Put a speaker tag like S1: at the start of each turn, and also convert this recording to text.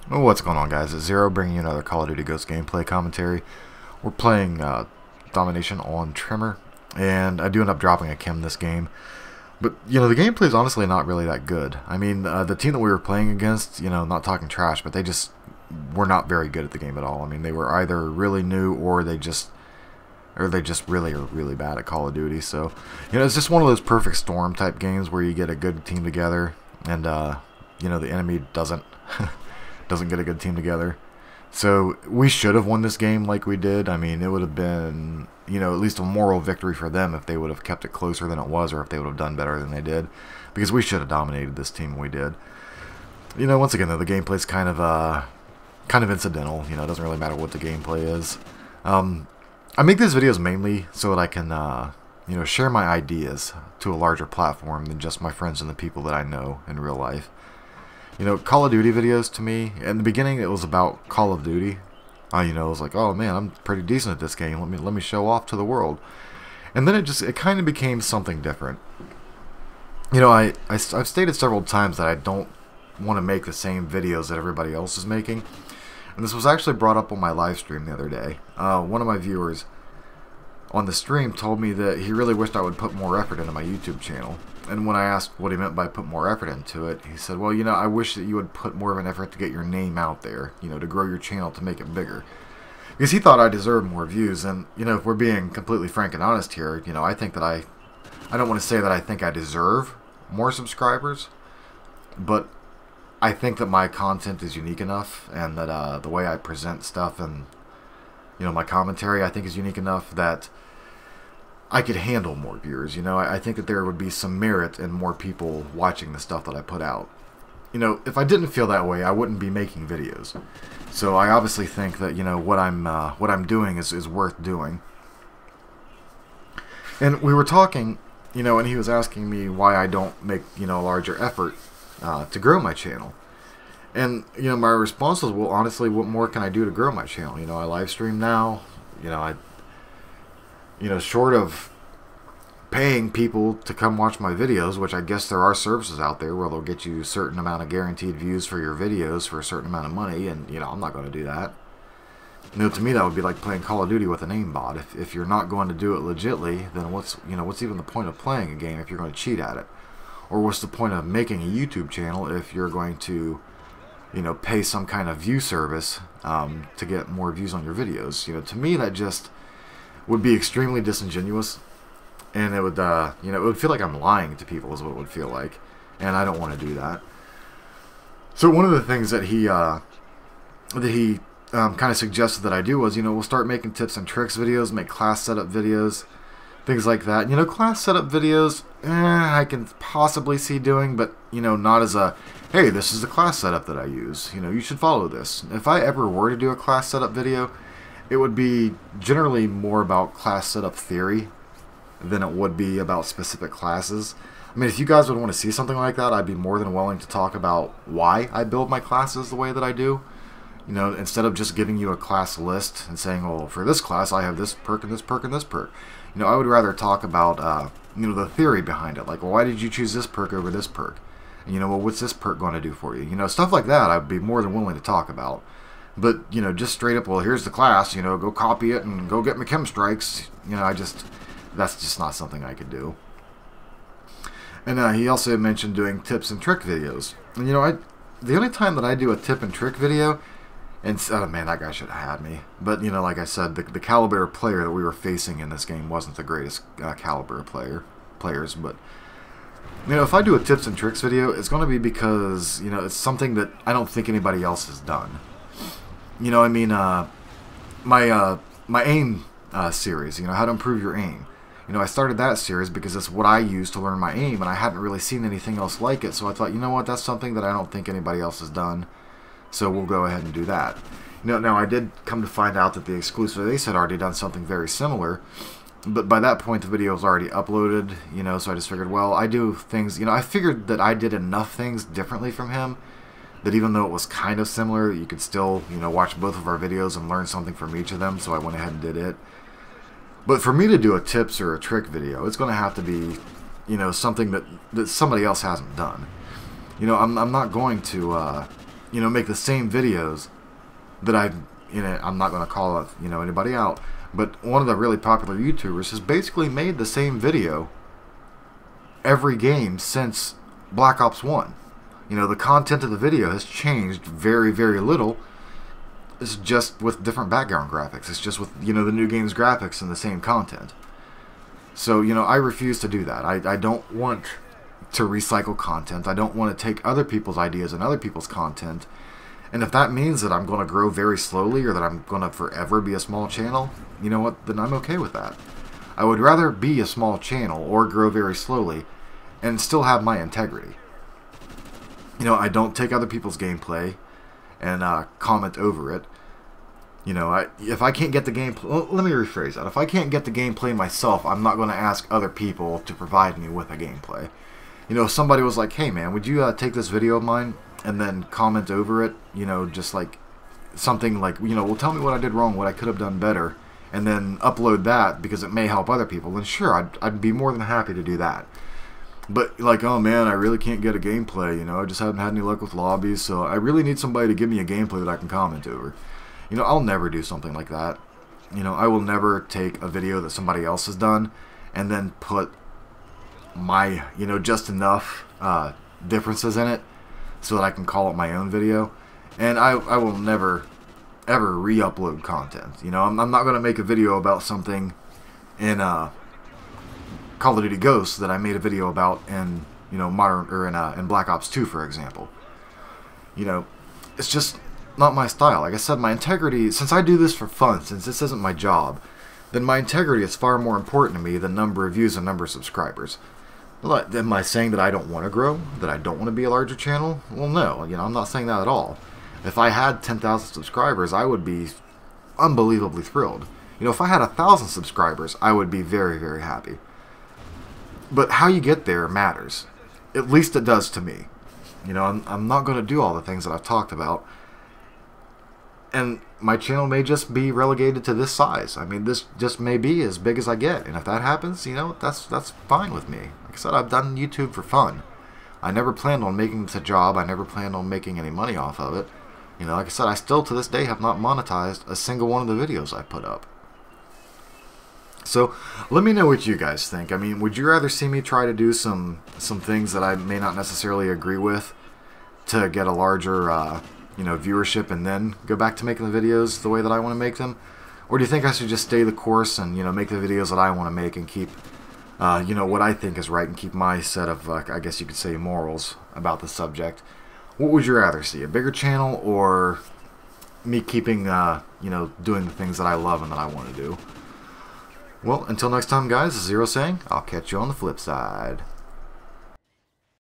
S1: Oh, what's going on, guys? It's Zero bringing you another Call of Duty Ghost gameplay commentary. We're playing Domination on Tremor, and I do end up dropping a k.e.m this game. But, the gameplay is honestly not really that good. I mean, the team that we were playing against, not talking trash, but they just were not very good at the game at all. I mean, they were either really new or they just really are really bad at Call of Duty. So, it's just one of those perfect storm type games where you get a good team together and, the enemy doesn't get a good team together. So we should have won this game like we did. I mean, it would have been, at least a moral victory for them if they would have kept it closer than it was, or if they would have done better than they did, because we should have dominated this team when we did. Once again, though, the gameplay's kind of incidental. It doesn't really matter what the gameplay is. I make these videos mainly so that I can, share my ideas to a larger platform than just my friends and the people that I know in real life. Call of Duty videos to me, in the beginning it was about Call of Duty. It was like, oh man, I'm pretty decent at this game. Let me show off to the world. And then it kind of became something different. I've stated several times that I don't want to make the same videos that everybody else is making. And this was actually brought up on my live stream the other day. One of my viewers on the stream told me that he really wished I would put more effort into my YouTube channel. And when I asked what he meant by put more effort into it, he said, well, I wish that you would put more of an effort to get your name out there, to grow your channel, to make it bigger. Because he thought I deserved more views. And, if we're being completely frank and honest here, I think that I don't want to say that I think I deserve more subscribers, but I think that my content is unique enough, and that the way I present stuff and, my commentary, I think is unique enough that I could handle more viewers. I think that there would be some merit in more people watching the stuff that I put out. If I didn't feel that way, I wouldn't be making videos. So I obviously think that, what I'm doing is worth doing. And we were talking, and he was asking me why I don't make, a larger effort to grow my channel. And, my response was, well, honestly, what more can I do to grow my channel? I live stream now. Short of paying people to come watch my videos, which I guess there are services out there where they'll get you a certain amount of guaranteed views for your videos for a certain amount of money, and, I'm not going to do that. To me, that would be like playing Call of Duty with an aimbot. If you're not going to do it legitly, then what's even the point of playing a game if you're going to cheat at it? Or what's the point of making a YouTube channel if you're going to, pay some kind of view service to get more views on your videos? To me, that just would be extremely disingenuous, and it would, it would feel like I'm lying to people is what it would feel like, and I don't want to do that. So one of the things that he kind of suggested that I do was, we'll start making tips and tricks videos, make class setup videos, things like that. Class setup videos, I can possibly see doing, but, not as a, hey, this is the class setup that I use. You should follow this. If I ever were to do a class setup video, it would be generally more about class setup theory than it would be about specific classes. I mean, if you guys would want to see something like that, I'd be more than willing to talk about why I build my classes the way that I do. Instead of just giving you a class list and saying, well, for this class, I have this perk and this perk and this perk. I would rather talk about, the theory behind it. Like, well, why did you choose this perk over this perk? And, well, what's this perk going to do for you? Stuff like that I'd be more than willing to talk about. But, just straight up, well, here's the class, go copy it and go get my KEM Strikes. That's just not something I could do. And he also mentioned doing tips and trick videos. And, the only time that I do a tip and trick video, and, oh man, that guy should have had me. But, like I said, the caliber player that we were facing in this game wasn't the greatest caliber players. But, if I do a tips and tricks video, it's going to be because, it's something that I don't think anybody else has done. My aim series, how to improve your aim. I started that series because it's what I use to learn my aim, and I hadn't really seen anything else like it, so I thought, what, that's something that I don't think anybody else has done, so we'll go ahead and do that. Now I did come to find out that the exclusive Ace had already done something very similar, but by that point the video was already uploaded, so I just figured, well, I do things, I figured that I did enough things differently from him that even though it was kind of similar, you could still, watch both of our videos and learn something from each of them, so I went ahead and did it. But for me to do a tips or a trick video, it's going to have to be, something that somebody else hasn't done. I'm not going to, make the same videos that I'm not going to call anybody out, but one of the really popular YouTubers has basically made the same video every game since Black Ops 1. The content of the video has changed very, very little. It's just with different background graphics. It's just with, the new game's graphics and the same content. So, I refuse to do that. I don't want to recycle content. I don't want to take other people's ideas and other people's content. And if that means that I'm going to grow very slowly or that I'm going to forever be a small channel, you know what, then I'm okay with that. I would rather be a small channel or grow very slowly and still have my integrity. I don't take other people's gameplay and comment over it. If I can't get the gameplay, well, let me rephrase that. If I can't get the gameplay myself, I'm not going to ask other people to provide me with a gameplay. If somebody was like, hey man, would you take this video of mine and then comment over it, just like something like, well, tell me what I did wrong, what I could have done better, and then upload that because it may help other people, then sure, I'd be more than happy to do that. But like, oh man, I really can't get a gameplay, I just haven't had any luck with lobbies, so I really need somebody to give me a gameplay that I can comment over. I'll never do something like that. I will never take a video that somebody else has done and then put my, just enough differences in it so that I can call it my own video. And I will never, ever re-upload content. I'm not going to make a video about something in Call of Duty Ghosts that I made a video about in, Modern, or in Black Ops 2, for example. It's just not my style. Like I said, my integrity, since I do this for fun, since this isn't my job, then my integrity is far more important to me than number of views and number of subscribers. Am I saying that I don't want to grow? That I don't want to be a larger channel? Well, no. I'm not saying that at all. If I had 10,000 subscribers, I would be unbelievably thrilled. If I had 1,000 subscribers, I would be very, very happy. But how you get there matters. At least it does to me. I'm not going to do all the things that I've talked about. And my channel may just be relegated to this size. I mean, this just may be as big as I get. And if that happens, that's fine with me. Like I said, I've done YouTube for fun. I never planned on making this a job. I never planned on making any money off of it. Like I said, I still to this day have not monetized a single one of the videos I put up. So, let me know what you guys think. I mean, would you rather see me try to do some things that I may not necessarily agree with to get a larger viewership and then go back to making the videos the way that I want to make them? Or do you think I should just stay the course and, make the videos that I want to make and keep, what I think is right and keep my set of, I guess you could say, morals about the subject? What would you rather see? A bigger channel or me keeping, doing the things that I love and that I want to do? Well, until next time, guys, this is Zero saying, I'll catch you on the flip side.